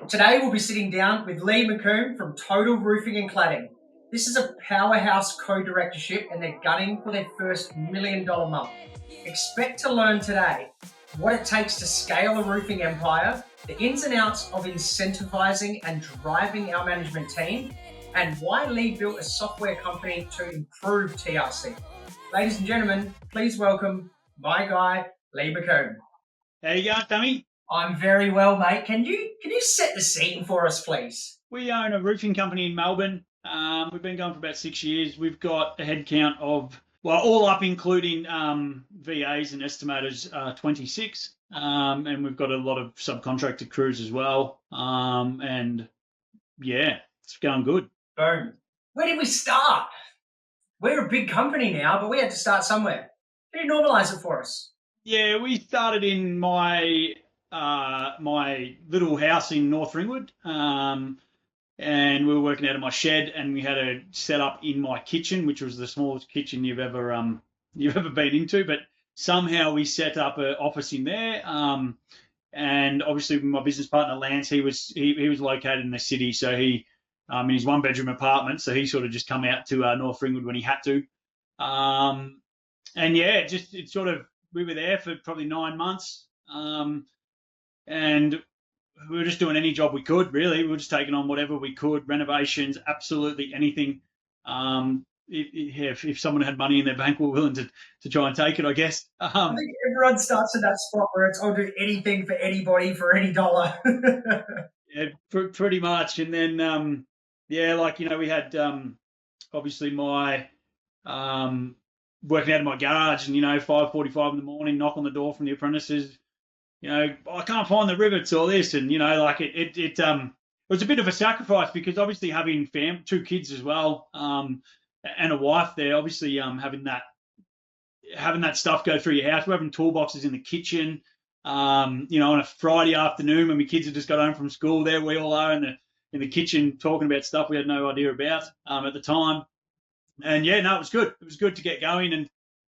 Today we'll be sitting down with Leigh McCombe from Total Roofing and Cladding. This is a powerhouse co-directorship and they're gunning for their first $1 million month. Expect to learn today what it takes to scale a roofing empire, the ins and outs of incentivizing and driving our management team, and why Leigh built a software company to improve TRC. Ladies and gentlemen, please welcome my guy, Leigh McCombe. How you going, Tommy? I'm very well, mate. Can you set the scene for us, please? We own a roofing company in Melbourne. We've been going for about 6 years. We've got a headcount of, well, all up including VAs and estimators, 26. And we've got a lot of subcontracted crews as well. And yeah, it's going good. Boom. Where did we start? We're a big company now, but we had to start somewhere. Can you normalise it for us? Yeah, we started in my little house in North Ringwood, and we were working out of my shed, and we had a set up in my kitchen, which was the smallest kitchen you've ever been into. But somehow we set up an office in there, and obviously my business partner Lance, he was located in the city, so he in his 1-bedroom apartment, so he sort of just come out to North Ringwood when he had to, and yeah, we were there for probably 9 months. And we were just doing any job we could, really. We were just taking on whatever we could, renovations, absolutely anything. If someone had money in their bank, we were willing to try and take it, I guess. I think everyone starts at that spot where it's, I'll do anything for anybody for any dollar. Yeah, pretty much. And then, we had obviously my working out of my garage, and 5:45 in the morning, knock on the door from the apprentices. I can't find the rivets or this, and it was a bit of a sacrifice, because obviously having 2 kids as well, and a wife there, obviously having that stuff go through your house. We're having toolboxes in the kitchen, on a Friday afternoon when my kids have just got home from school. There we all are in the kitchen talking about stuff we had no idea about at the time. And yeah, no, it was good. It was good to get going, and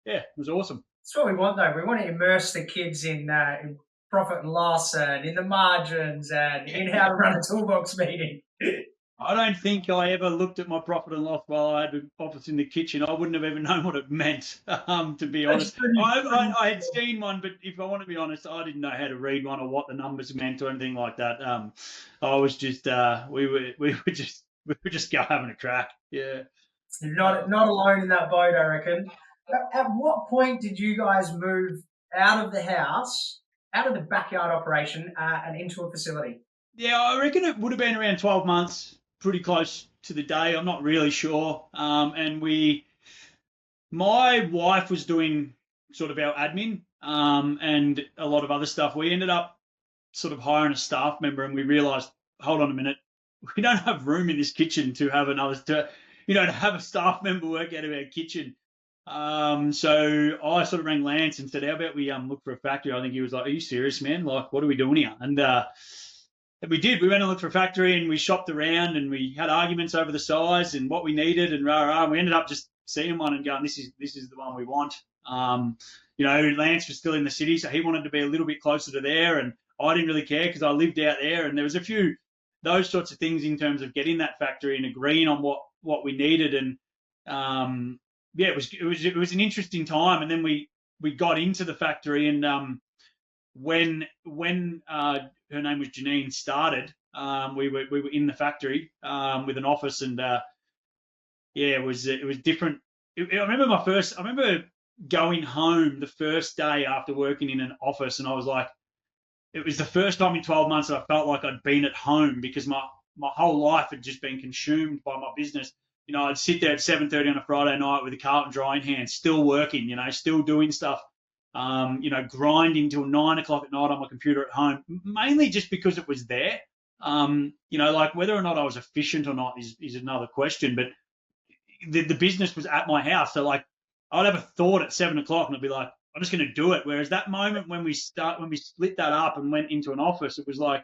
yeah, it was awesome. That's what we want, though. We want to immerse the kids in profit and loss and in the margins and in how to run a toolbox meeting. I don't think I ever looked at my profit and loss while I had an office in the kitchen. I wouldn't have ever known what it meant, to be honest. I had seen one, but if I want to be honest, I didn't know how to read one or what the numbers meant or anything like that. I was just we were just having a crack. Yeah. You're not alone in that boat, I reckon. At what point did you guys move out of the house, out of the backyard operation, and into a facility? Yeah, I reckon it would have been around 12 months, pretty close to the day. I'm not really sure. And my wife was doing sort of our admin, and a lot of other stuff. We ended up sort of hiring a staff member, and we realised, hold on a minute, we don't have room in this kitchen to have to have a staff member work out of our kitchen. So I sort of rang Lance and said, how about we look for a factory? I think he was like, are you serious, man? Like, what are we doing here? And we did. We went and looked for a factory, and we shopped around, and we had arguments over the size and what we needed, and and we ended up just seeing one and going, this is the one we want. Lance was still in the city, so he wanted to be a little bit closer to there, and I didn't really care because I lived out there, and there was a few those sorts of things in terms of getting that factory and agreeing on what we needed. And it was an interesting time. And then we got into the factory, and when her name was Janine started, we were in the factory with an office, and it was different. I remember going home the first day after working in an office, and I was like, it was the first time in 12 months that I felt like I'd been at home, because my whole life had just been consumed by my business. I'd sit there at 7:30 on a Friday night with a carton dry in hand, still working, still doing stuff, grinding till 9 o'clock at night on my computer at home, mainly just because it was there. Like whether or not I was efficient or not is another question, but the business was at my house. So like I'd have a thought at 7 o'clock and I'd be like, I'm just going to do it. Whereas that moment when we split that up and went into an office, it was like,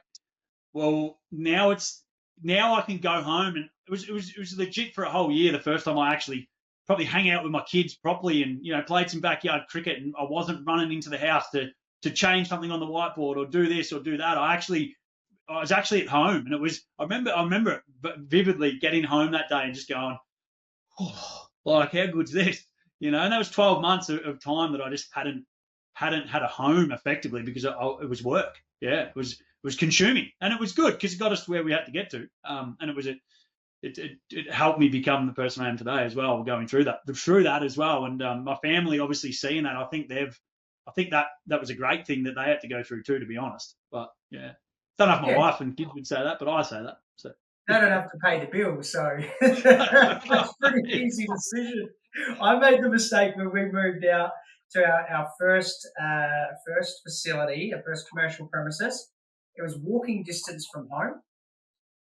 well, now I can go home. And it was legit for a whole year. The first time I actually probably hang out with my kids properly and, played some backyard cricket, and I wasn't running into the house to change something on the whiteboard or do this or do that. I actually I was actually at home, and it was. I remember vividly getting home that day and just going, oh, like, how good's this? You know, and that was 12 months of time that I just hadn't had a home effectively because it was work. Yeah, it was consuming, and it was good because it got us to where we had to get to. And it helped me become the person I am today as well, going through that as well. And my family obviously seeing that, I think that was a great thing that they had to go through too, to be honest. But yeah, don't know if my Yeah, wife and kids would say that, but I say that. So. they don't have to pay the bill, so that's a pretty easy decision. I made the mistake when we moved out to our first facility, our first commercial premises. It was walking distance from home.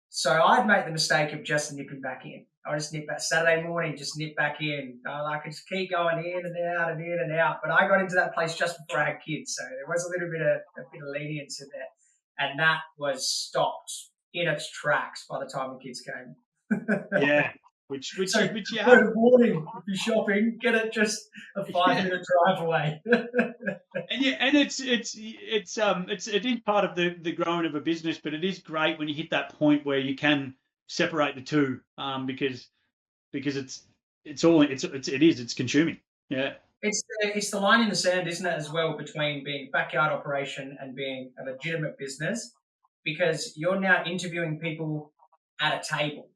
So I'd make the mistake of just nipping back in. I just nip back Saturday morning, just nip back in. I could just keep going in and out and in and out. But I got into that place just before I had kids, so there was a bit of lenience in there, and that was stopped in its tracks by the time the kids came. Yeah, which So you have. word of warning: if you're shopping, get it just a 5-minute drive away. And yeah, and it is part of the growing of a business, but it is great when you hit that point where you can separate the two, because it's consuming. Yeah. It's the line in the sand, isn't it, as well, between being a backyard operation and being a legitimate business, because you're now interviewing people at a table,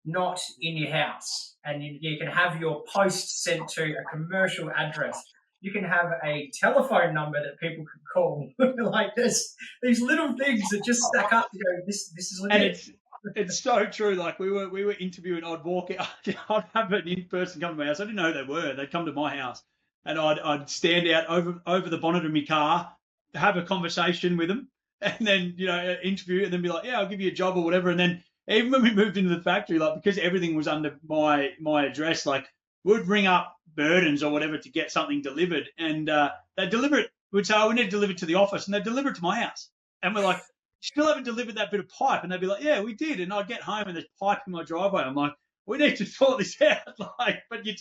not in your house, and you can have your post sent to a commercial address. You can have a telephone number that people can call. Like this, these little things that just stack up to go. This is legit. And it's so true. Like we were interviewing. I'd walk out. I'd have an in-person come to my house. I didn't know who they were. They'd come to my house, and I'd stand out over the bonnet of my car, have a conversation with them, and then interview, and then be like, yeah, I'll give you a job or whatever. And then even when we moved into the factory, like, because everything was under my address, like, we'd ring up Burdens or whatever to get something delivered, and they'd deliver it. We'd say, oh, we need to deliver it to the office, and they'd deliver it to my house, and we're like, still haven't delivered that bit of pipe. And they'd be like, yeah, we did. And I'd get home and there's pipe in my driveway. I'm like, we need to sort this out. Like, but you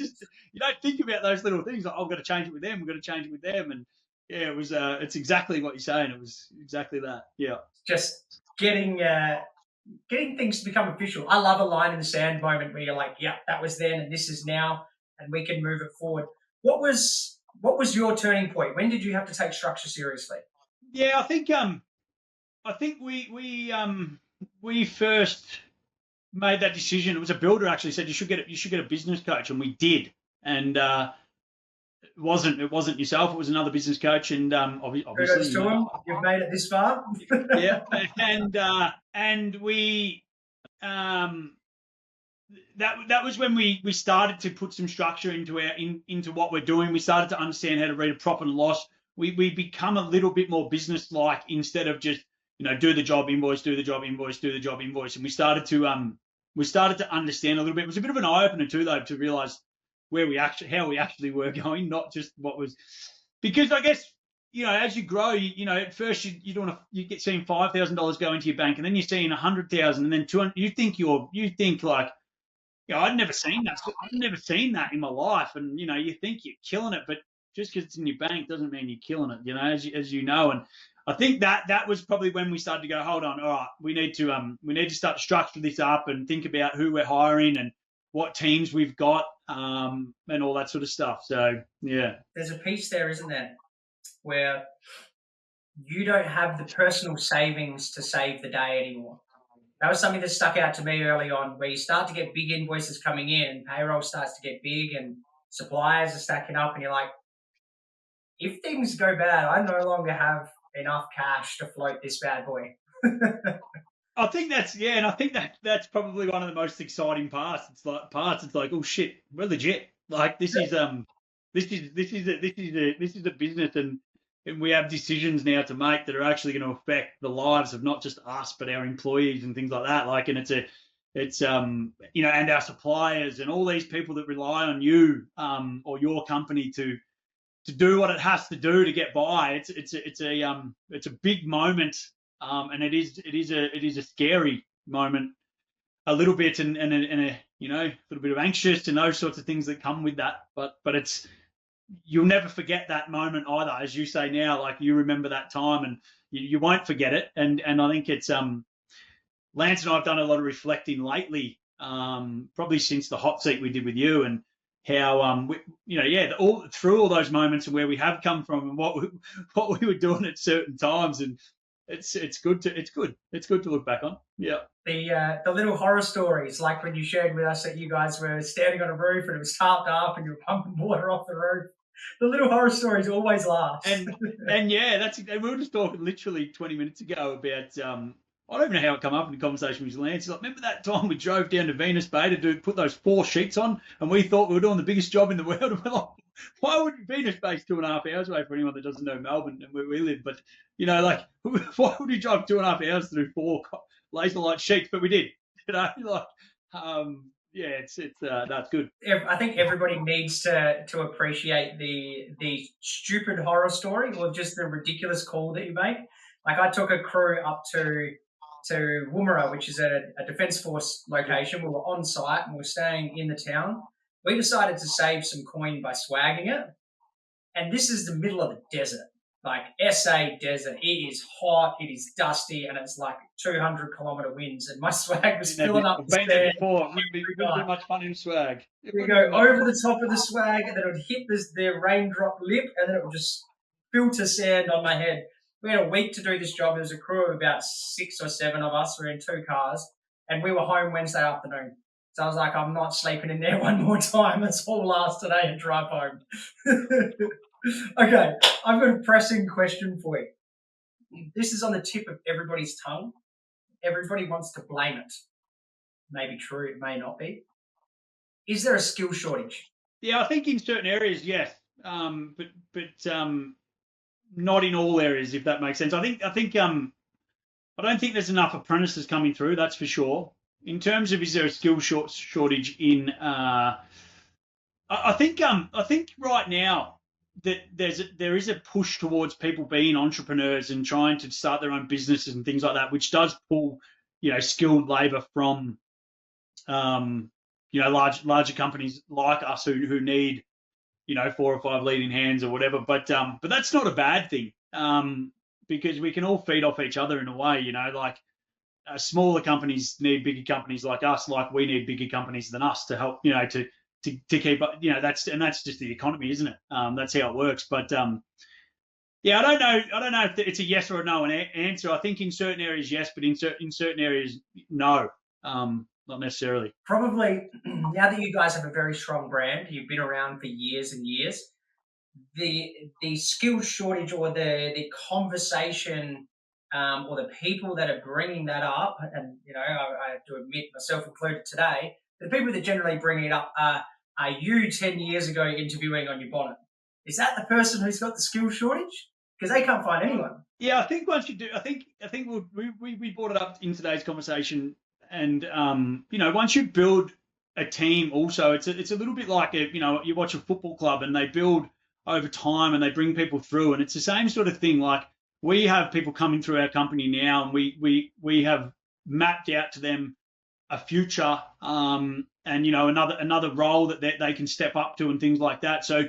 don't think about those little things. Like, oh, I've got to change it with them. We've got to change it with them. And yeah, it was, it's exactly what you're saying. It was exactly that. Yeah. Just getting things to become official. I love a line in the sand moment where you're like, yeah, that was then and this is now, and we can move it forward. What was your turning point? When did you have to take structure seriously? Yeah, I think we first made that decision. It was a builder actually said you should get a business coach, and we did. And it wasn't yourself. It was another business coach, and obviously Kudos to him. You've made it this far. Yeah, and we that was when we started to put some structure into what we're doing. We started to understand how to read a profit and loss. We become a little bit more business-like instead of just do the job, invoice, do the job, invoice, do the job, invoice. And we started to understand a little bit. It was a bit of an eye-opener too, though, to realize how we actually were going, not just what was, because I guess as you grow, at first you get seeing $5,000 go into your bank, and then you're seeing 100,000, and then 200. You think like, I'd never seen that. I've never seen that in my life, and you think you're killing it, but just because it's in your bank doesn't mean you're killing it. As you know, and I think that was probably when we started to go, hold on, all right, we need to start to structure this up and think about who we're hiring and what teams we've got, and all that sort of stuff. So yeah, there's a piece there, isn't there, where you don't have the personal savings to save the day anymore. That was something that stuck out to me early on, where you start to get big invoices coming in and payroll starts to get big and suppliers are stacking up, and you're like, if things go bad, I no longer have enough cash to float this bad boy. I think that's probably one of the most exciting parts. It's like, oh shit, we're legit. Like this is a business, and we have decisions now to make that are actually going to affect the lives of not just us but our employees and things like that. Like, and it's and our suppliers and all these people that rely on you or your company to do what it has to do to get by. It's a big moment, and it is a scary moment a little bit, and a little bit of anxious and those sorts of things that come with that. But you'll never forget that moment either, as you say now. Like, you remember that time, and you won't forget it. And I think it's Lance and I have done a lot of reflecting lately, probably since the hot seat we did with you, and how all through all those moments and where we have come from and what we were doing at certain times, and it's good to look back on. Yeah. The little horror stories, like when you shared with us that you guys were standing on a roof and it was tarped up and you were pumping water off the roof. The little horror stories always last. And yeah, we were just talking literally 20 minutes ago about I don't even know how it come up in the conversation with Lance. Like, remember that time we drove down to Venus Bay to put those 4 sheets on, and we thought we were doing the biggest job in the world. And we're like, why would Venus Bay's 2.5 hours away for anyone that doesn't know Melbourne and where we live? But like, why would we drive 2.5 hours to do 4 laser light sheets? But we did. Yeah, that's good. I think everybody needs to appreciate the stupid horror story or just the ridiculous call that you make. Like, I took a crew up to Woomera, which is a Defence Force location. We were on site and we were staying in the town. We decided to save some coin by swagging it. And this is the middle of the desert, like SA desert. It is hot, it is dusty, and it's like 200-kilometre winds. And my swag was filling up the stand. There before. We wouldn't do much fun in swag. We go over the top of the swag, and then it would hit the raindrop lip, and then it would just filter sand on my head. We had a week to do this job. There was a crew of about 6 or 7 of us. We were in 2 cars, and we were home Wednesday afternoon. So I was like, I'm not sleeping in there one more time. That's all last today and drive home. Okay, I've got a pressing question for you. This is on the tip of everybody's tongue. Everybody wants to blame it. Maybe true, it may not be. Is there a skill shortage? Yeah, I think in certain areas, yes, but not in all areas, if that makes sense. I don't think there's enough apprentices coming through. That's for sure. In terms of, is there a skill shortage in? I think right now that there is a push towards people being entrepreneurs and trying to start their own businesses and things like that, which does pull skilled labour from larger companies like us who need 4 or 5 leading hands or whatever. But that's not a bad thing, because we can all feed off each other in a way. Like smaller companies need bigger companies like us, like we need bigger companies than us to help to keep up. That's just the economy, isn't it? That's how it works. But yeah, I don't know if it's a yes or a no answer. I think in certain areas yes, but in certain areas no. Not necessarily. Probably, now that you guys have a very strong brand, you've been around for years and years, the skill shortage or the conversation or the people that are bringing that up, and I have to admit, myself included today, the people that generally bring it up are you 10 years ago interviewing on your bonnet. Is that the person who's got the skill shortage? Because they can't find anyone. Yeah, I think once you do, I think we brought it up in today's conversation. And once you build a team, also it's a little bit like you watch a football club and they build over time and they bring people through, and it's the same sort of thing. Like, we have people coming through our company now, and we have mapped out to them a future, and another role that they can step up to and things like that. So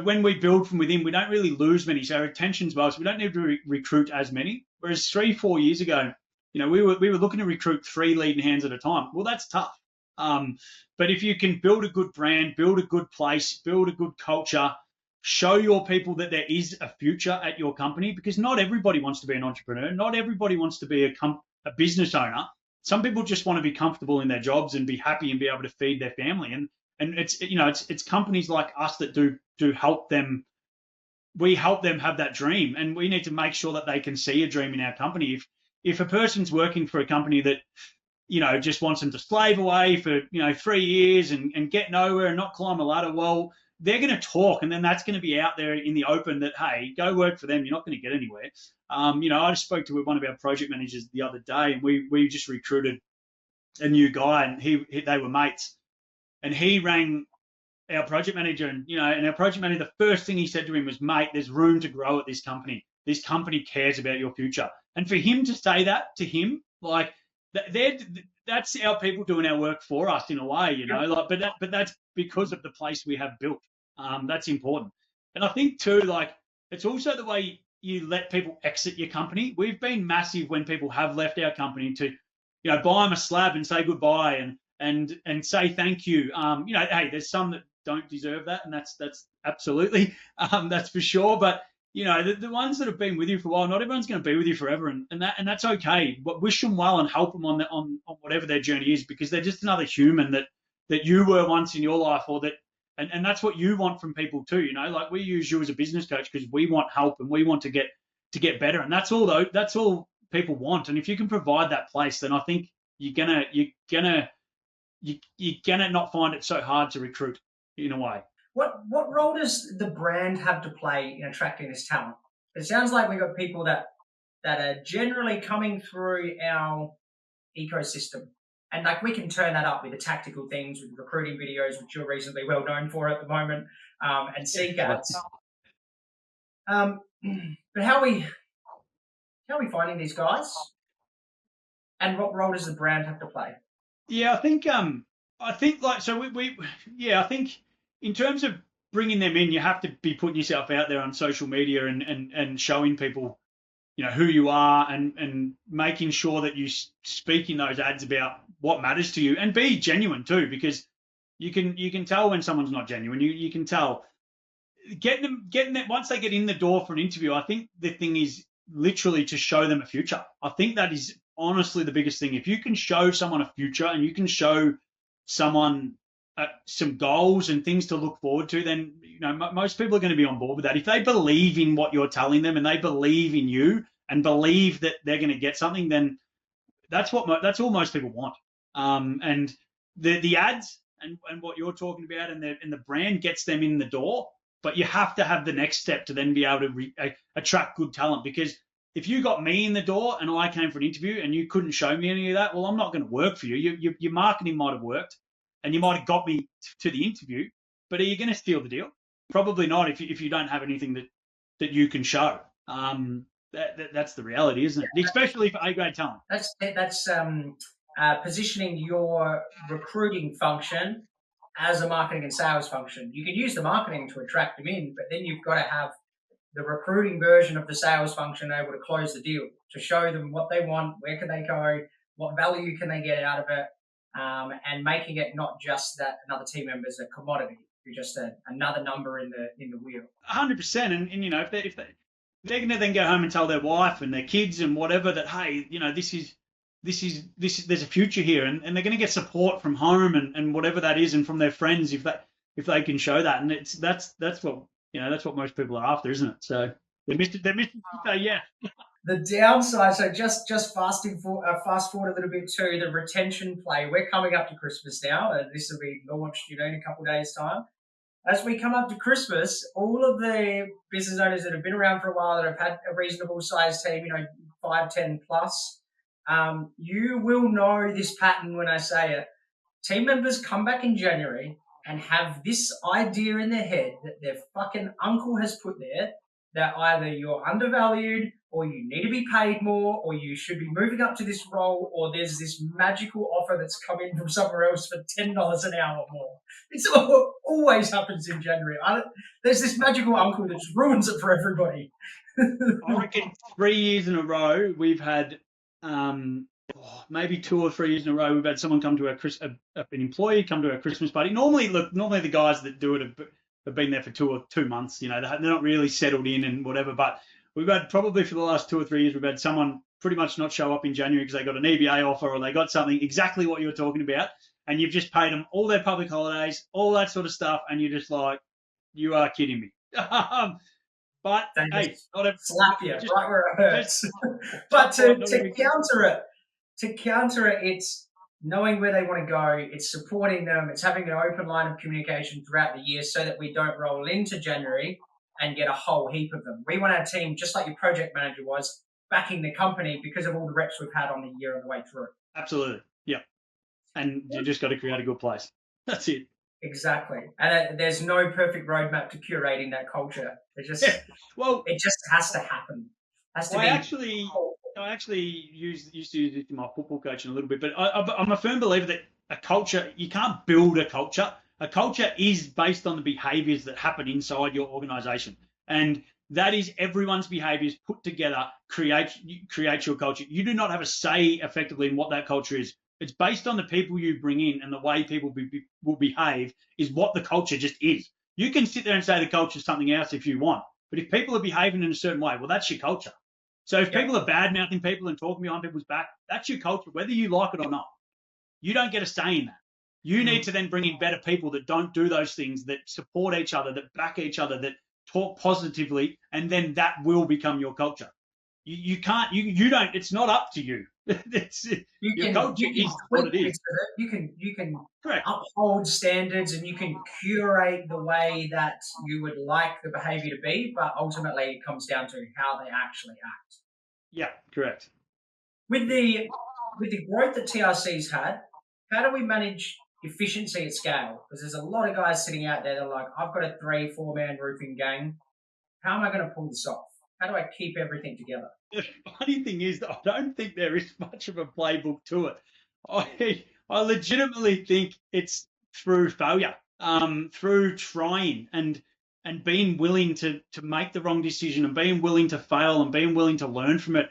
when we build from within, we don't really lose many. So our retention's well, so we don't need to recruit as many. Whereas 3-4 years ago, we were looking to recruit 3 leading hands at a time. Well, that's tough. But if you can build a good brand, build a good place, build a good culture, show your people that there is a future at your company, because not everybody wants to be an entrepreneur. Not everybody wants to be a business owner. Some people just want to be comfortable in their jobs and be happy and be able to feed their family. And it's companies like us that do help them. We help them have that dream, and we need to make sure that they can see a dream in our company. If a person's working for a company that, just wants them to slave away for, 3 years and get nowhere and not climb a ladder, well, they're going to talk, and then that's going to be out there in the open that, hey, go work for them. You're not going to get anywhere. I just spoke to one of our project managers the other day, and we just recruited a new guy, and they were mates, and he rang our project manager, and our project manager, the first thing he said to him was, mate, there's room to grow at this company. This company cares about your future. And for him to say that to him, like, that's our people doing our work for us in a way, but that's because of the place we have built. That's important. And I think too, like, it's also the way you let people exit your company. We've been massive when people have left our company to, buy them a slab and say goodbye and say thank you. Hey, there's some that don't deserve that, and that's absolutely that's for sure. But the ones that have been with you for a while, not everyone's going to be with you forever, and that's okay. But wish them well and help them on whatever their journey is, because they're just another human that you were once in your life, or that. And that's what you want from people too, like we use you as a business coach because we want help and we want to get better. And that's all people want. And if you can provide that place, then I think you're gonna not find it so hard to recruit in a way. What role does the brand have to play in attracting this talent? It sounds like we've got people that are generally coming through our ecosystem. And like we can turn that up with the tactical things, with recruiting videos, which you're reasonably well known for at the moment, and seek ads. But how are we finding these guys? And what role does the brand have to play? Yeah, I think I think in terms of bringing them in, you have to be putting yourself out there on social media and showing people who you are, and making sure that you speak in those ads about what matters to you, and be genuine too, because you can tell when someone's not genuine. You can tell. Getting them once they get in the door for an interview, I think the thing is literally to show them a future. I think that is honestly the biggest thing. If you can show someone a future and you can show someone some goals and things to look forward to, then most people are going to be on board with that. If they believe in what you're telling them and they believe in you and believe that they're going to get something, then that's all most people want. And the ads and what you're talking about and the brand gets them in the door, but you have to have the next step to then be able to attract good talent. Because if you got me in the door and I came for an interview and you couldn't show me any of that, well, I'm not going to work for you. Your marketing might have worked and you might have got me to the interview, but are you going to steal the deal? Probably not if you don't have anything that you can show. That's the reality, isn't it? Especially for A-grade talent. That's positioning your recruiting function as a marketing and sales function. You can use the marketing to attract them in, but then you've got to have the recruiting version of the sales function able to close the deal, to show them what they want, where can they go, what value can they get out of it, and making it not just that another team member is a commodity, you're just another number in the wheel. 100%, and if they're going to then go home and tell their wife and their kids and whatever that, hey, there's a future here, and they're going to get support from home and whatever that is, and from their friends if they can show that, and that's what most people are after, isn't it? So they're missing yeah. The downside, so just fast forward a little bit to the retention play. We're coming up to Christmas now, and this will be launched, in a couple of days' time. As we come up to Christmas, all of the business owners that have been around for a while, that have had a reasonable sized team, 5, 10 plus, you will know this pattern when I say it. Team members come back in January and have this idea in their head that their fucking uncle has put there, that either you're undervalued, or you need to be paid more, or you should be moving up to this role, or there's this magical offer that's come in from somewhere else for $10 an hour more. It's always happens in January. There's this magical uncle that just ruins it for everybody. I reckon 3 years in a row we've had, maybe 2 or 3 years in a row, we've had someone come to an employee come to our Christmas party. Normally the guys that do it have been there for 2 months. They're not really settled in and whatever. But we've had, probably for the last 2 or 3 years, we've had someone pretty much not show up in January because they got an EBA offer or they got something exactly what you were talking about, and you've just paid them all their public holidays, all that sort of stuff, and you're just like, you are kidding me. But hey, slap you right where it hurts. But to counter it, it's knowing where they want to go, it's supporting them, it's having an open line of communication throughout the year so that we don't roll into January and get a whole heap of them. We want our team, just like your project manager was, backing the company because of all the reps we've had on the year on the way through. Absolutely, yeah. And you just got to create a good place. That's it. Exactly. And there's no perfect roadmap to curating that culture. It just has to happen. I actually used to use it in my football coaching a little bit, but I'm a firm believer that a culture, you can't build a culture. A culture is based on the behaviours that happen inside your organisation. And That is everyone's behaviours put together create your culture. You do not have a say effectively in what that culture is. It's based on the people you bring in, and the way people will behave is what the culture just is. You can sit there and say the culture is something else if you want, but if people are behaving in a certain way, well, that's your culture. So if people are bad-mouthing people and talking behind people's back, that's your culture, whether you like it or not. You don't get a say in that. You need to then bring in better people that don't do those things, that support each other, that back each other, that talk positively, and then that will become your culture. You can't, you don't, it's not up to you. Your culture is what it is. You can Correct. uphold standards, and you can curate the way that you would like the behavior to be, but ultimately it comes down to how they actually act. Yeah, correct. With the growth that TRC's had, how do we manage efficiency at scale? Because there's a lot of guys sitting out there that are like, I've got a 3-4 man roofing gang. How am I going to pull this off? How do I keep everything together? The funny thing is that I don't think there is much of a playbook to it. I legitimately think it's through failure, through trying and being willing to make the wrong decision, and being willing to fail, and being willing to learn from it.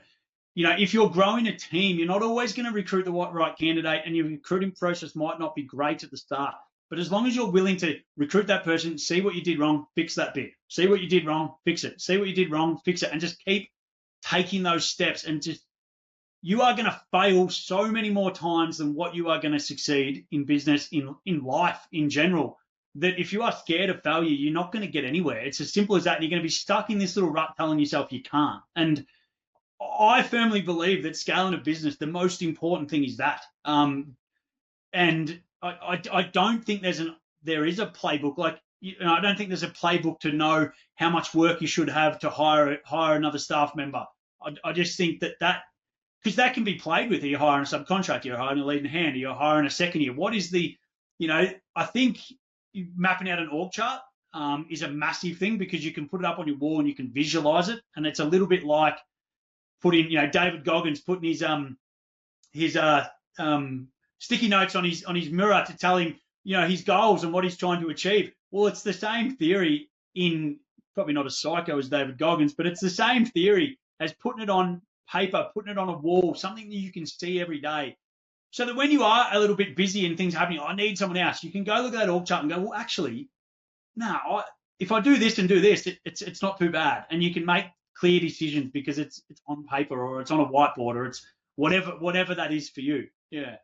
You know, if you're growing a team, you're not always going to recruit the right candidate, and your recruiting process might not be great at the start. But as long as you're willing to recruit that person, see what you did wrong, fix that bit. See what you did wrong, fix it. See what you did wrong, fix it. And just keep taking those steps, and just, you are going to fail so many more times than what you are going to succeed in business, in life in general, that if you are scared of failure, you're not going to get anywhere. It's as simple as that. And you're going to be stuck in this little rut telling yourself you can't. And I firmly believe that scaling a business, the most important thing is that. And I don't think there is a playbook. Like, I don't think there's a playbook to know how much work you should have to hire another staff member. I just think that because that can be played with. You're hiring a subcontractor, you're hiring a lead hand, you're hiring a second year. What is I think mapping out an org chart is a massive thing, because you can put it up on your wall and you can visualize it. And it's a little bit like putting, David Goggins putting his sticky notes on his mirror to tell him, his goals and what he's trying to achieve. Well, it's the same theory in, probably not as psycho as David Goggins, but it's the same theory as putting it on paper, putting it on a wall, something that you can see every day. So that when you are a little bit busy and things are happening, I need someone else, you can go look at that org chart and go, well, actually, no, if I do this and do this, it's not too bad. And you can make clear decisions because it's on paper, or it's on a whiteboard, or it's whatever that is for you. Yeah.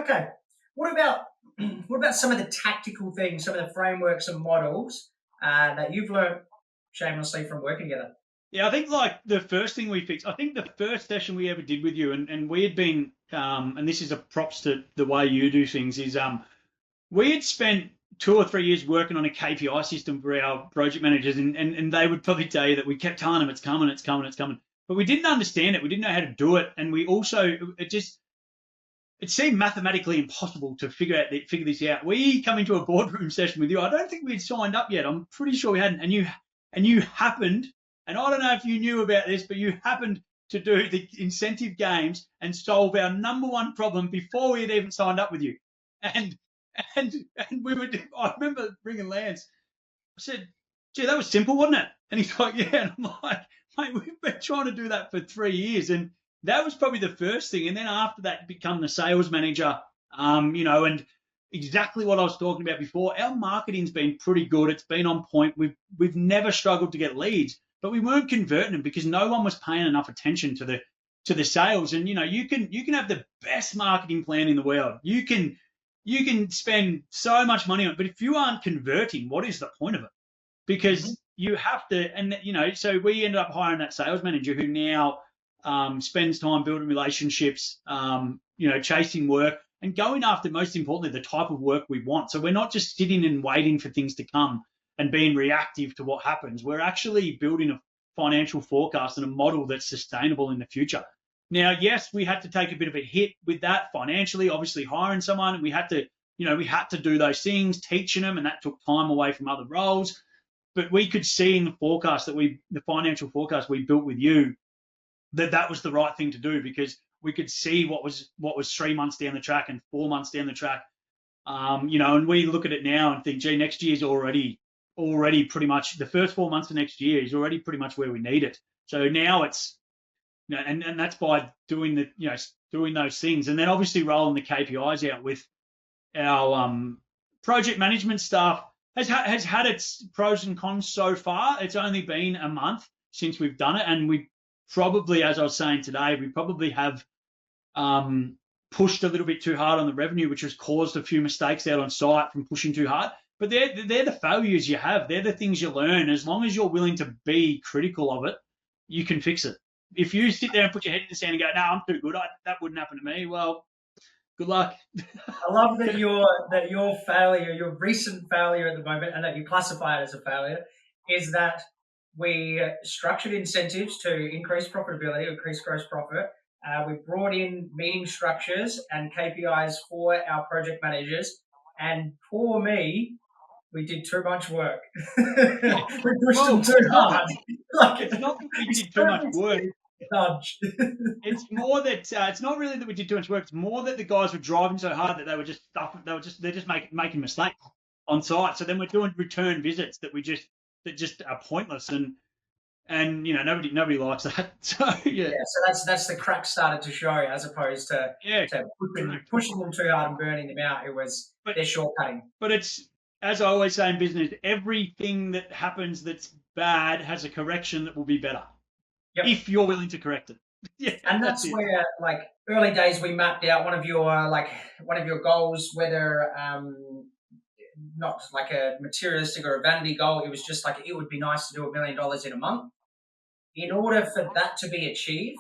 Okay. What about some of the tactical things, some of the frameworks and models that you've learned shamelessly from working together? Yeah, I think like the first thing we fixed, I think the first session we ever did with you, and we had been, and this is a props to the way you do things, is we had spent 2 or 3 years working on a KPI system for our project managers, and they would probably tell you that we kept telling them it's coming, it's coming, it's coming. But we didn't understand it. We didn't know how to do it. And we also, it seemed mathematically impossible to figure this out. We come into a boardroom session with you. I don't think we'd signed up yet. I'm pretty sure we hadn't. And you happened, and I don't know if you knew about this, but you happened to do the incentive games and solve our number one problem before we had even signed up with you. And we would, I remember bringing Lance. I said, gee, that was simple, wasn't it? And he's like, yeah. And I'm like, mate, we've been trying to do that for 3 years. And that was probably the first thing. And then after that, become the sales manager, and exactly what I was talking about before. Our marketing's been pretty good. It's been on point. We've never struggled to get leads, but we weren't converting them because no one was paying enough attention to the sales. And, you can have the best marketing plan in the world. You can spend so much money on it, but if you aren't converting, what is the point of it? Because you have to, and so we ended up hiring that sales manager who now spends time building relationships, chasing work and going after, most importantly, the type of work we want. So we're not just sitting and waiting for things to come and being reactive to what happens. We're actually building a financial forecast and a model that's sustainable in the future. Now, yes, we had to take a bit of a hit with that financially, obviously hiring someone, and we had to do those things, teaching them, and that took time away from other roles. But we could see in the forecast the financial forecast we built with you, that was the right thing to do, because we could see what was 3 months down the track and 4 months down the track. And we look at it now and think, gee, next year's already already pretty much the first 4 months of next year is already pretty much where we need it. So now it's, and that's by doing doing those things, and then obviously rolling the KPIs out with our project management staff has had its pros and cons so far. It's only been a month since we've done it, and we probably, as I was saying today, we probably have pushed a little bit too hard on the revenue, which has caused a few mistakes out on site from pushing too hard. But they're the failures you have. They're the things you learn. As long as you're willing to be critical of it, you can fix it. If you sit there and put your head in the sand and go, "No, I'm too good. That wouldn't happen to me." Well, good luck. I love that your failure, your recent failure at the moment, and that you classify it as a failure, is that we structured incentives to increase profitability, increase gross profit. We brought in meeting structures and KPIs for our project managers, and poor me, we did too much work. We pushed them too hard. It's not that we did too much work. It's more that it's not really that we did too much work. It's more that the guys were driving so hard that they were just making mistakes on site. So then we're doing return visits that just are pointless, and nobody likes that. So yeah. So that's the crack started to show, as opposed to pushing them too hard and burning them out. They're shortcutting. But it's, as I always say in business, everything that happens that's bad has a correction that will be better. Yep. If you're willing to correct it. Yeah, and that's where, like, early days, we mapped out one of your goals, whether not like a materialistic or a vanity goal. It was just like, it would be nice to do $1 million in a month. In order for that to be achieved,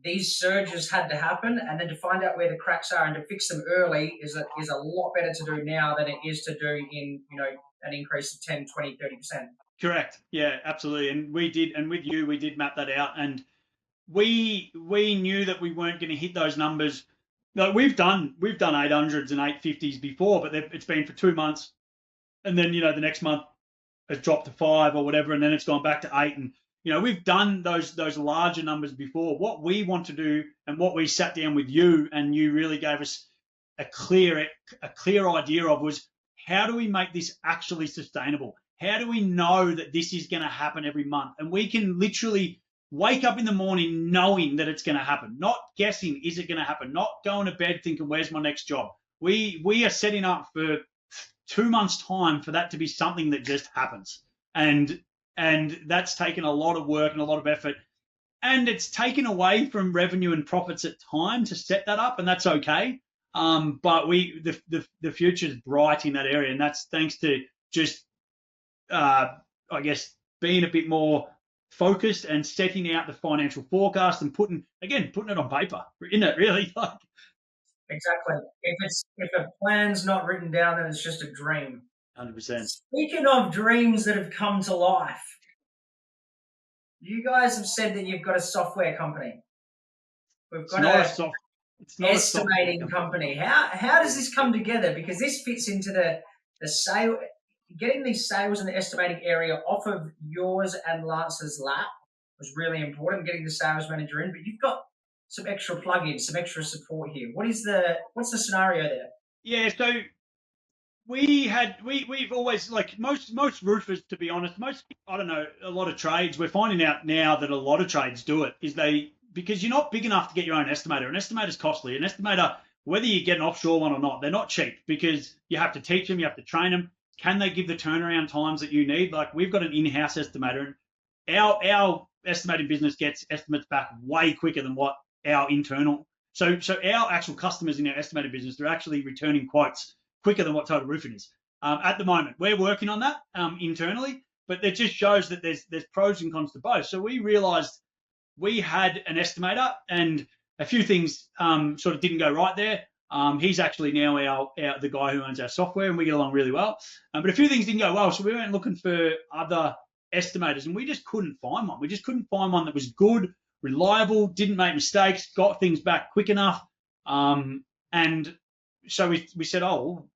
these surges had to happen, and then to find out where the cracks are and to fix them early is a lot better to do now than it is to do in an increase of 10, 20, 30%. Correct. Yeah, absolutely. And we did, and with you, we did map that out, and we knew that we weren't going to hit those numbers. No, we've done 800s and 850s before, but it's been for 2 months, and then the next month it's dropped to 5 or whatever, and then it's gone back to 8, and we've done those larger numbers before. What we want to do, and what we sat down with you, and you really gave us a clear idea of, was, how do we make this actually sustainable? How do we know that this is going to happen every month? And we can literally wake up in the morning knowing that it's going to happen, not guessing, is it going to happen, not going to bed thinking, where's my next job? We are setting up for 2 months' time for that to be something that just happens. And that's taken a lot of work and a lot of effort. And it's taken away from revenue and profits at time to set that up, and that's okay. But the future's bright in that area, and that's thanks to just I guess being a bit more focused and setting out the financial forecast and putting it on paper, isn't it, really? Exactly. If a plan's not written down, then it's just a dream. 100%. Speaking of dreams that have come to life, you guys have said that you've got a software company. We've got it's not estimating company. How does this come together? Because this fits into the sale. Getting the sales and the estimating area off of yours and Lance's lap was really important, getting the sales manager in, but you've got some extra plugins, some extra support here. What's the scenario there? Yeah, so we've always, like most roofers, to be honest, a lot of trades, we're finding out now that a lot of trades do it, because you're not big enough to get your own estimator. An estimator's costly. An estimator, whether you get an offshore one or not, they're not cheap, because you have to teach them, you have to train them. Can they give the turnaround times that you need? Like, we've got an in-house estimator, and our estimating business gets estimates back way quicker than what our internal. So our actual customers in our estimating business, they're actually returning quotes quicker than what Total Roofing is. At the moment, we're working on that internally, but it just shows that there's pros and cons to both. So we realized we had an estimator, and a few things sort of didn't go right there. He's actually now the guy who owns our software, and we get along really well. But a few things didn't go well, so we went looking for other estimators, and we just couldn't find one. We just couldn't find one that was good, reliable, didn't make mistakes, got things back quick enough. And so we said, oh,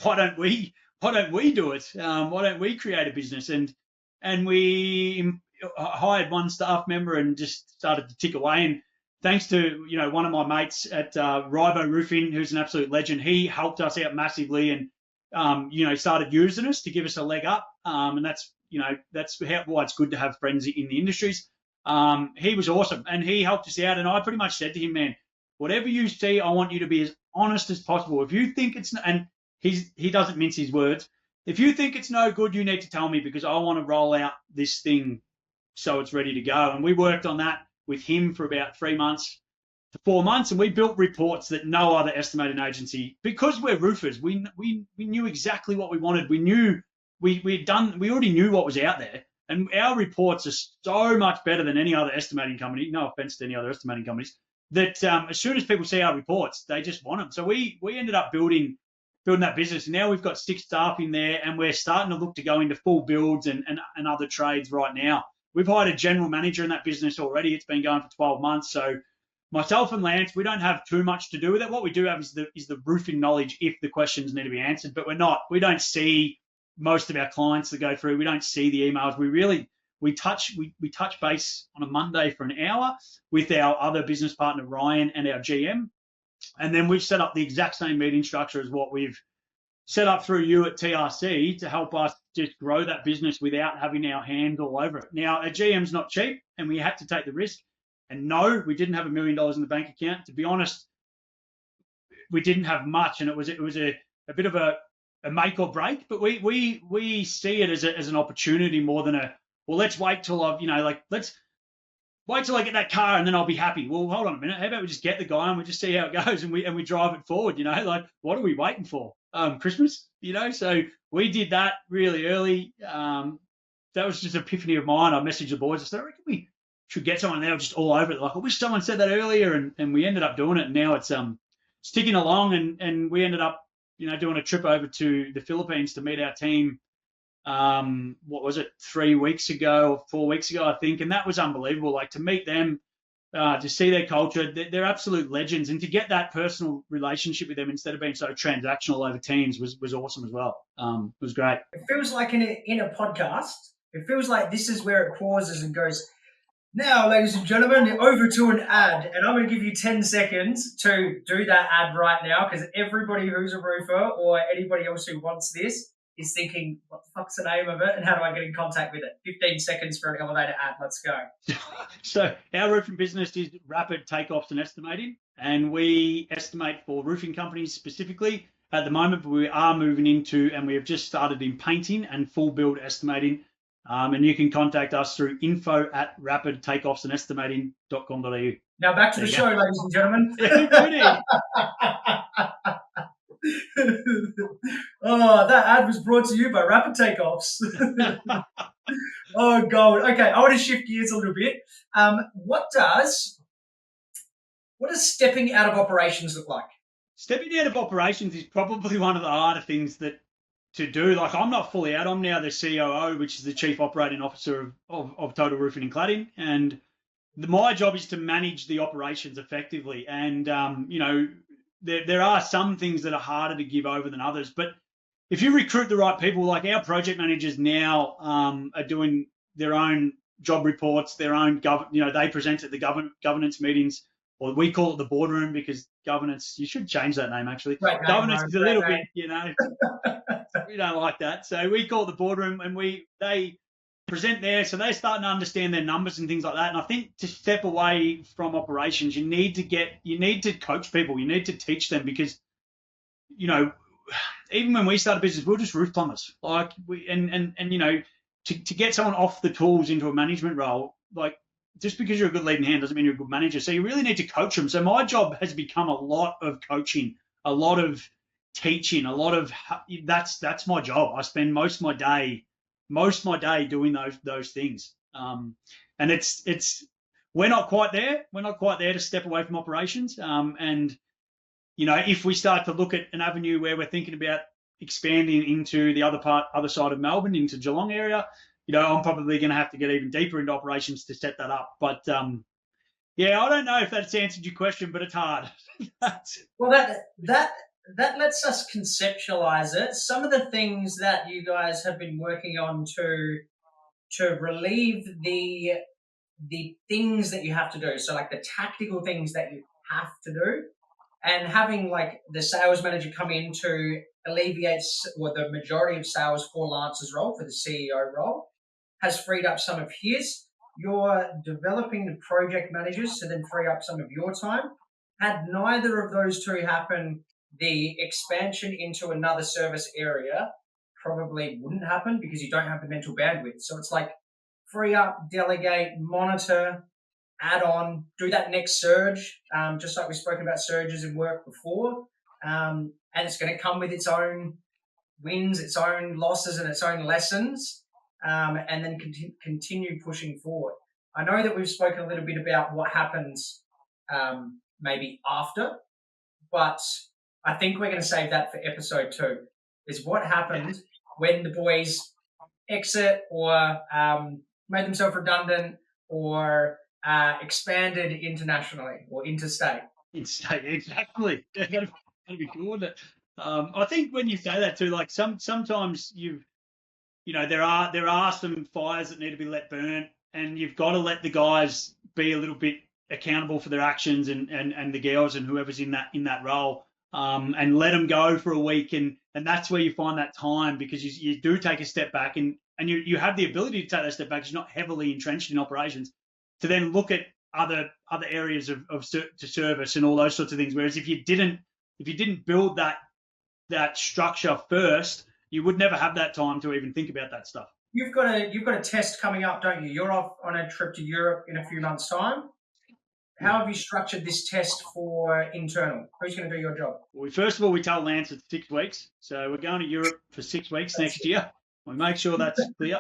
why don't we do it? Why don't we create a business? And we hired one staff member and just started to tick away. And thanks to one of my mates at Ribo Roofing, who's an absolute legend, he helped us out massively, and started using us to give us a leg up. And that's why it's good to have friends in the industries. He was awesome, and he helped us out. And I pretty much said to him, man, whatever you see, I want you to be as honest as possible. If you think it's, and he doesn't mince his words, if you think it's no good, you need to tell me, because I want to roll out this thing so it's ready to go. And we worked on that with him for about 3 months to 4 months, and we built reports that no other estimating agency, because we're roofers, we knew exactly what we wanted. We already knew what was out there, and our reports are so much better than any other estimating company. No offense to any other estimating companies. That as soon as people see our reports, they just want them. So we ended up building that business, and now we've got 6 staff in there, and we're starting to look to go into full builds and other trades right now. We've hired a general manager in that business already. It's been going for 12 months. So myself and Lance, we don't have too much to do with it. What we do have is the roofing knowledge if the questions need to be answered, but we don't see most of our clients that go through. We don't see the emails. We touch base on a Monday for an hour with our other business partner, Ryan, and our GM. And then we've set up the exact same meeting structure as what we've set up through you at TRC to help us just grow that business without having our hands all over it. Now, a GM's not cheap, and we had to take the risk. And no, we didn't have $1 million in the bank account. To be honest, we didn't have much, and it was a bit of a make or break. But we see it as an opportunity more than let's wait till let's wait till I get that car and then I'll be happy. Well, hold on a minute. How about we just get the guy and we just see how it goes, and we drive it forward, what are we waiting for? Christmas, So we did that really early. That was just an epiphany of mine. I messaged the boys. I said, I reckon we should get someone there just all over it. Like, I wish someone said that earlier, and we ended up doing it. And now it's ticking along, and we ended up, doing a trip over to the Philippines to meet our team. What was it, 3 weeks ago or 4 weeks ago, I think, and that was unbelievable. Like, to meet them, to see their culture, they're absolute legends, and to get that personal relationship with them instead of being so transactional over Teams was awesome as well. It was great. It feels like in a podcast, it feels like this is where it pauses and goes, now, ladies and gentlemen, over to an ad, and I'm going to give you 10 seconds to do that ad right now, because everybody who's a roofer or anybody else who wants this is thinking, what the fuck's the name of it, and how do I get in contact with it? 15 seconds for an elevator ad. Let's go. So our roofing business is Rapid Takeoffs and Estimating, and we estimate for roofing companies specifically at the moment, but we are moving into, and we have just started in painting and full build estimating. And you can contact us through info@rapidtakeoffsandestimating.com.au. Now back to the show, ladies and gentlemen. Oh, that ad was brought to you by Rapid Takeoffs. Oh, gold. Okay, I want to shift gears a little bit. What does stepping out of operations look like? Stepping out of operations is probably one of the harder things to do. Like, I'm not fully out. I'm now the COO, which is the Chief Operating Officer of Total Roofing and Cladding. And my job is to manage the operations effectively. And, there are some things that are harder to give over than others. But if you recruit the right people, like our project managers now are doing their own job reports, their own, they present at the governance meetings, or we call it the boardroom, because governance, you should change that name actually. Right, governance is a little bit, we don't like that. So we call it the boardroom, and they present there. So they're starting to understand their numbers and things like that. And I think to step away from operations, you need to coach people. You need to teach them, because, even when we started business, we were just roof plumbers. Like, to get someone off the tools into a management role, like, just because you're a good leading hand doesn't mean you're a good manager. So you really need to coach them. So my job has become a lot of coaching, a lot of teaching, that's my job. I spend most of my day doing those things. And we're not quite there. We're not quite there to step away from operations. And if we start to look at an avenue where we're thinking about expanding into the other side of Melbourne, into Geelong area, I'm probably going to have to get even deeper into operations to set that up. But I don't know if that's answered your question, but it's hard. Well, that lets us conceptualize it. Some of the things that you guys have been working on to relieve the things that you have to do. So, like, the tactical things that you have to do, And having like the sales manager come in to alleviate the majority of sales for Lance's role, for the CEO role, has freed up some of his. You're developing the project managers to then free up some of your time. Had neither of those two happen, the expansion into another service area probably wouldn't happen because you don't have the mental bandwidth. So it's like free up, delegate, monitor, add on, do that next surge, just like we've spoken about surges in work before. And it's going to come with its own wins, its own losses, and its own lessons, and then continue pushing forward. I know that we've spoken a little bit about what happens maybe after, but I think we're going to save that for episode 2, is what happened when the boys exit or made themselves redundant or expanded internationally or interstate. Interstate, exactly. That'd be cool, wouldn't it? I think when you say that too, like sometimes there are some fires that need to be let burn, and you've got to let the guys be a little bit accountable for their actions, and the girls and whoever's in that role, and let them go for a week, and that's where you find that time, because you do take a step back, and you have the ability to take that step back because you're not heavily entrenched in operations, to then look at other areas to service and all those sorts of things. Whereas if you didn't build that structure first, you would never have that time to even think about that stuff. You've got a test coming up, don't you? You're off on a trip to Europe in a few months' time. How have you structured this test for internal? Who's going to do your job? Well, first of all, we tell Lance it's 6 weeks. So we're going to Europe for 6 weeks next year. We make sure that's clear.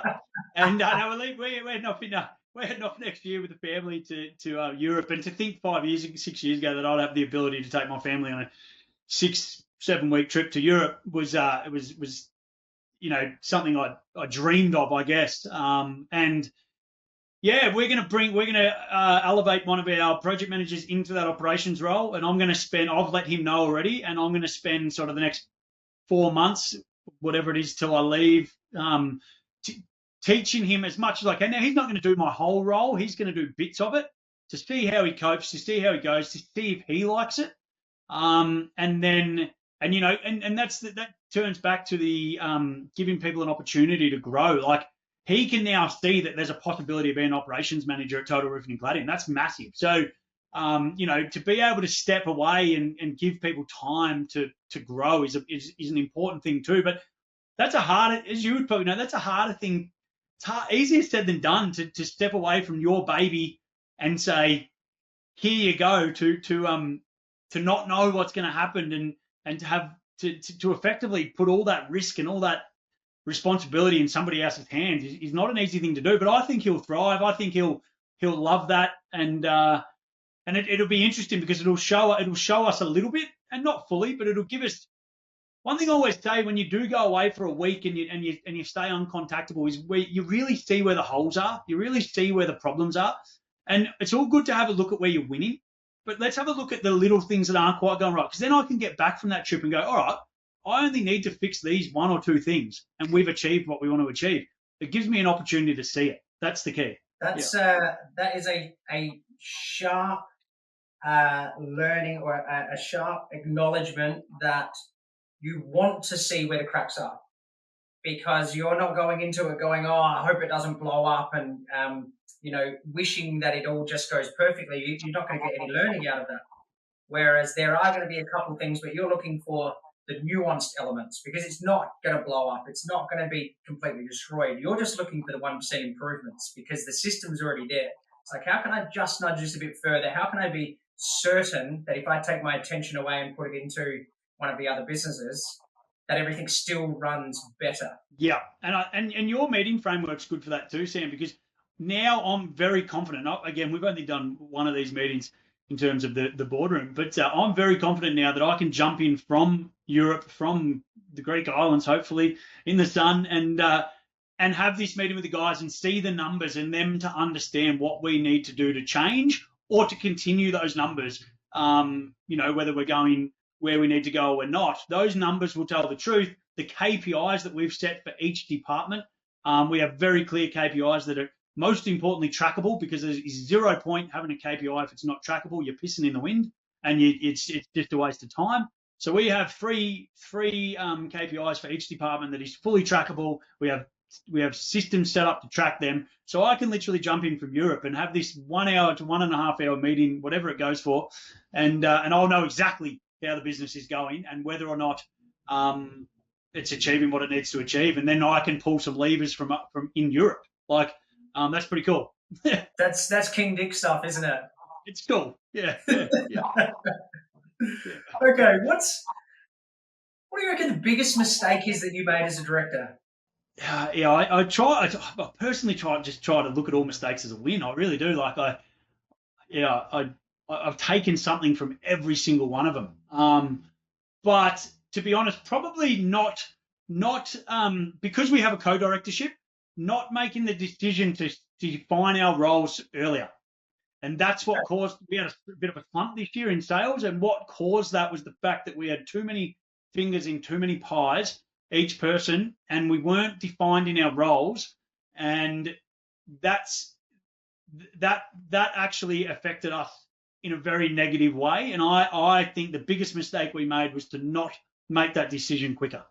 And we're heading off next year with the family to Europe. And to think 6 years ago that I'd have the ability to take my family on a 6-7 week trip to Europe was something I dreamed of, I guess. And yeah, we're going to elevate one of our project managers into that operations role, and I've let him know already, and I'm going to spend sort of the next 4 months, whatever it is till I leave, teaching him as much as I can. Now, he's not going to do my whole role. He's going to do bits of it to see how he copes, to see how he goes, to see if he likes it. And that turns back to the giving people an opportunity to grow. Like, he can now see that there's a possibility of being an operations manager at Total Roofing and Cladding. That's massive. So, to be able to step away and give people time to grow is an important thing too. But that's as you would probably know, that's a harder thing. It's easier said than done to step away from your baby and say, here you go, to not know what's going to happen and to have to effectively put all that risk and all that responsibility in somebody else's hands is not an easy thing to do. But I think he'll thrive. I think he'll love that, and it'll be interesting because it'll show us a little bit, and not fully, but it'll give us. One thing I always say, when you do go away for a week and you stay uncontactable, is where you really see where the holes are. You really see where the problems are, and it's all good to have a look at where you're winning, but let's have a look at the little things that aren't quite going right, because then I can get back from that trip and go, all right, I only need to fix these 1 or 2 things, and we've achieved what we want to achieve. It gives me an opportunity to see it. That's the key. That is a sharp learning, or a sharp acknowledgement that you want to see where the cracks are, because you're not going into it going, oh, I hope it doesn't blow up, and wishing that it all just goes perfectly. You're not going to get any learning out of that. Whereas there are going to be a couple of things, but you're looking for the nuanced elements, because it's not going to blow up. It's not going to be completely destroyed. You're just looking for the 1% improvements, because the system's already there. It's like, how can I just nudge this a bit further? How can I be certain that if I take my attention away and put it into one of the other businesses, that everything still runs better? Yeah, and your meeting framework's good for that too, Sam, because now I'm very confident. Again, we've only done one of these meetings in terms of the boardroom, but I'm very confident now that I can jump in from Europe, from the Greek islands, hopefully in the sun, and have this meeting with the guys and see the numbers, and them to understand what we need to do to change or to continue those numbers. Whether we're going where we need to go or we're not, those numbers will tell the truth. The KPIs that we've set for each department, we have very clear KPIs that are most importantly trackable, because there's 0 point having a KPI if it's not trackable. You're pissing in the wind. and it's just a waste of time. So we have three KPIs for each department that is fully trackable. We have systems set up to track them. So I can literally jump in from Europe and have this 1 hour to 1.5 hour meeting, whatever it goes for, and I'll know exactly how the business is going and whether or not it's achieving what it needs to achieve, and then I can pull some levers from in Europe. Like that's pretty cool. That's King Dick stuff, isn't it? It's cool. Yeah. Okay, what do you reckon the biggest mistake is that you made as a director? Yeah, I personally try to look at all mistakes as a win. I really do. Like I've taken something from every single one of them. But to be honest, probably not because we have a co-directorship, not making the decision to define our roles earlier. And that's what caused, we had a bit of a slump this year in sales. And what caused that was the fact that we had too many fingers in too many pies, each person, and we weren't defined in our roles. And that actually affected us in a very negative way. And I think the biggest mistake we made was to not make that decision quicker.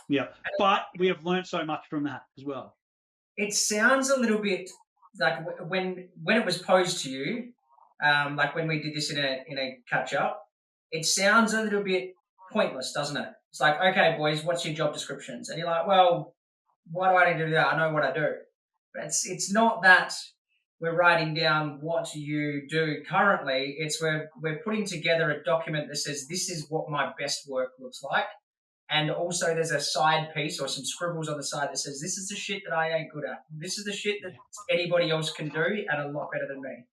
Yeah. But we have learned so much from that as well. It sounds a little bit like when it was posed to you, like when we did this in a catch up, it sounds a little bit pointless, doesn't it? It's like, okay, boys, what's your job descriptions? And you're like, well, why do I need to do that? I know what I do. But it's not that we're writing down what you do currently. It's we're putting together a document that says this is what my best work looks like. And also there's a side piece or some scribbles on the side that says, this is the shit that I ain't good at. This is the shit that anybody else can do and a lot better than me.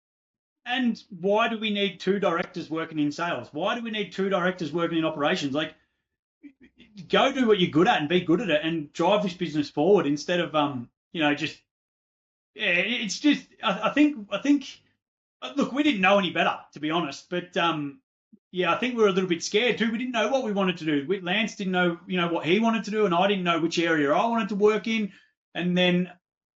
And why do we need 2 directors working in sales? Why do we need 2 directors working in operations? Like, go do what you're good at and be good at it and drive this business forward instead of, just, it's just, I think, look, we didn't know any better, to be honest, but, I think we were a little bit scared too. We didn't know what we wanted to do. Lance didn't know, what he wanted to do, and I didn't know which area I wanted to work in. And then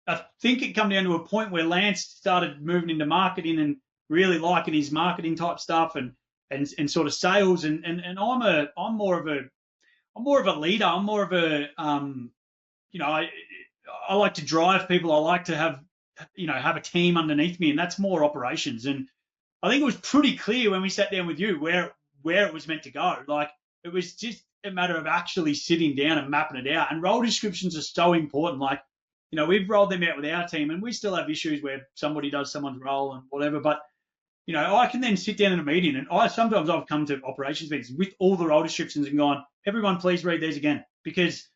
I think it come down to a point where Lance started moving into marketing and really liking his marketing type stuff and sort of sales. And I'm more of a leader. I'm more of a I like to drive people. I like to have a team underneath me, and that's more operations. And I think it was pretty clear when we sat down with you where it was meant to go. Like, it was just a matter of actually sitting down and mapping it out. And role descriptions are so important. Like, we've rolled them out with our team, and we still have issues where somebody does someone's role and whatever. But, I can then sit down in a meeting, and sometimes I've come to operations meetings with all the role descriptions and gone, everyone please read these again, because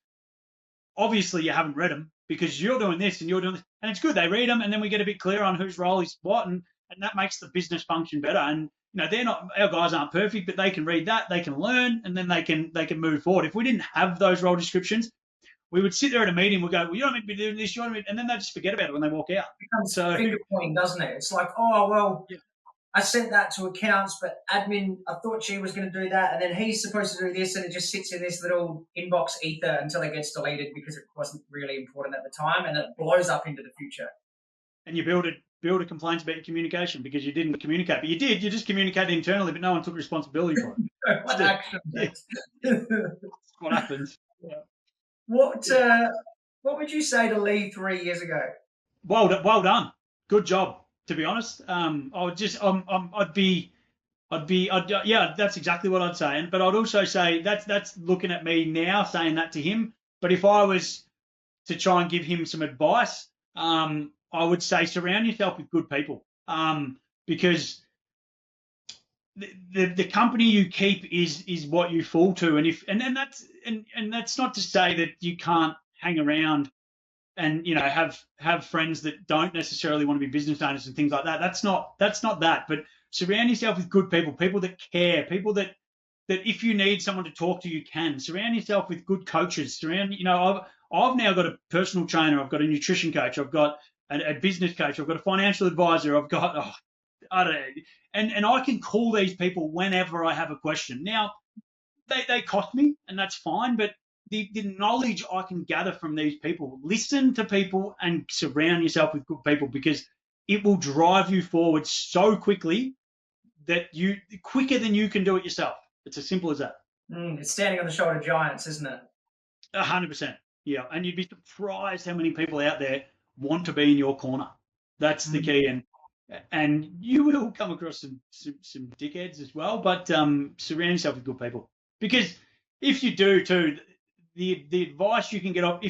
obviously you haven't read them because you're doing this and you're doing this. And it's good they read them, and then we get a bit clearer on whose role is what, and that makes the business function better. And our guys aren't perfect, but they can read that, they can learn, and then they can move forward. If we didn't have those role descriptions, we would sit there at a meeting, we'll go, well, you don't need to be doing this, and then they just forget about it when they walk out. It becomes finger pointing, doesn't it? It's like, oh well, I sent that to accounts, but admin, I thought she was going to do that, and then he's supposed to do this, and it just sits in this little inbox ether until it gets deleted because it wasn't really important at the time, and it blows up into the future. And you build a complaints about your communication because you didn't communicate, but you did. You just communicated internally, but no one took responsibility for it. What action? What happens? Yeah. What would you say to Leigh 3 years ago? Well done. Good job. To be honest, that's exactly what I'd say. But I'd also say that's looking at me now saying that to him. But if I was to try and give him some advice, I would say surround yourself with good people, because the company you keep is what you fall to, and that's not to say that you can't hang around and have friends that don't necessarily want to be business owners and things like that. That's not that. But surround yourself with good people that care, people that if you need someone to talk to, you can. Surround yourself with good coaches. I've now got a personal trainer. I've got a nutrition coach. I've got a business coach. I've got a financial advisor. I've got I don't know, and I can call these people whenever I have a question. Now they cost me, and that's fine, but the knowledge I can gather from these people, listen to people and surround yourself with good people, because it will drive you forward so quickly that you quicker than you can do it yourself. It's as simple as that. It's standing on the shoulder of giants, isn't it? 100%. Yeah, and you'd be surprised how many people out there want to be in your corner. That's the key, and you will come across some dickheads as well. But surround yourself with good people, because if you do too, the advice you can get off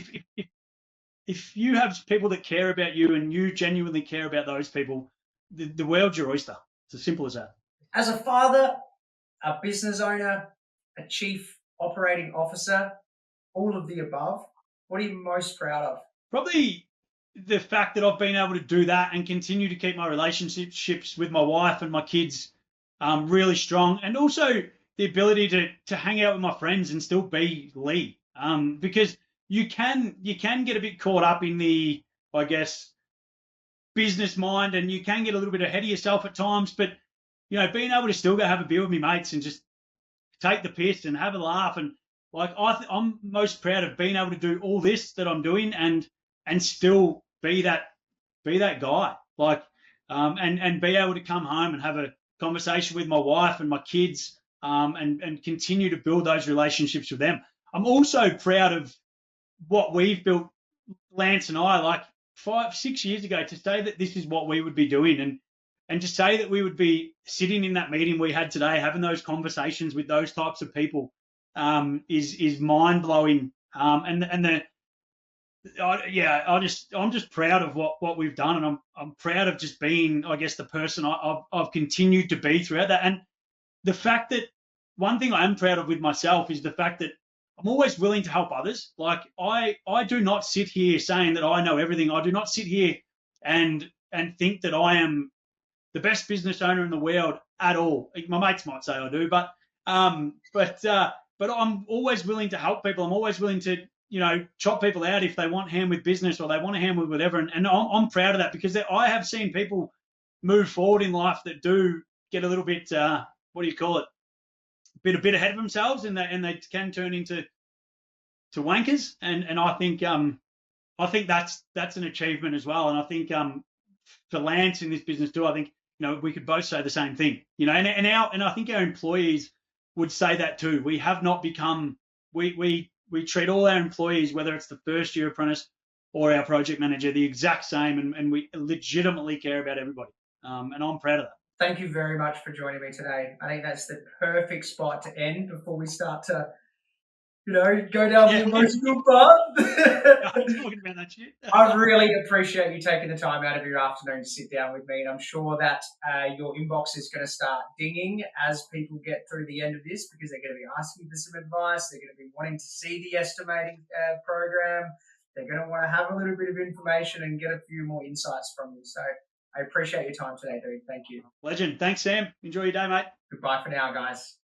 if you have people that care about you and you genuinely care about those people, the world's your oyster. It's as simple as that. As a father, a business owner, a chief operating officer, all of the above, what are you most proud of? Probably the fact that I've been able to do that and continue to keep my relationships with my wife and my kids really strong, and also the ability to hang out with my friends and still be Leigh, because you can get a bit caught up in the, I guess, business mind, and you can get a little bit ahead of yourself at times, but being able to still go have a beer with my mates and just take the piss and have a laugh, and like I'm most proud of being able to do all this that I'm doing and still be that guy, like and be able to come home and have a conversation with my wife and my kids, and continue to build those relationships with them. I'm also proud of what we've built, Lance and I, like 5-6 years ago, to say that this is what we would be doing, and to say that we would be sitting in that meeting we had today, having those conversations with those types of people, is mind blowing. I'm just proud of what we've done, and I'm proud of just being, I guess, the person I've continued to be throughout that. And the fact that one thing I am proud of with myself is the fact that I'm always willing to help others. Like I do not sit here saying that I know everything. I do not sit here and think that I am the best business owner in the world at all. My mates might say I do, but I'm always willing to help people. I'm always willing to, chop people out if they want hand with business or they want a hand with whatever. And I'm proud of that, because I have seen people move forward in life that do get a little bit, what do you call it? A bit ahead of themselves, and they can turn into wankers. And I think that's an achievement as well. And I think for Lance in this business too, I think we could both say the same thing. And I think our employees would say that too. We have not become we treat all our employees, whether it's the first year apprentice or our project manager, the exact same, and we legitimately care about everybody. And I'm proud of that. Thank you very much for joining me today. I think that's the perfect spot to end before we start to, go down the emotional path. I'm talking about that shit. I really appreciate you taking the time out of your afternoon to sit down with me, and I'm sure that your inbox is going to start dinging as people get through the end of this, because they're going to be asking for some advice. They're going to be wanting to see the estimating program. They're going to want to have a little bit of information and get a few more insights from you. So I appreciate your time today, dude. Thank you. Legend. Thanks, Sam. Enjoy your day, mate. Goodbye for now, guys.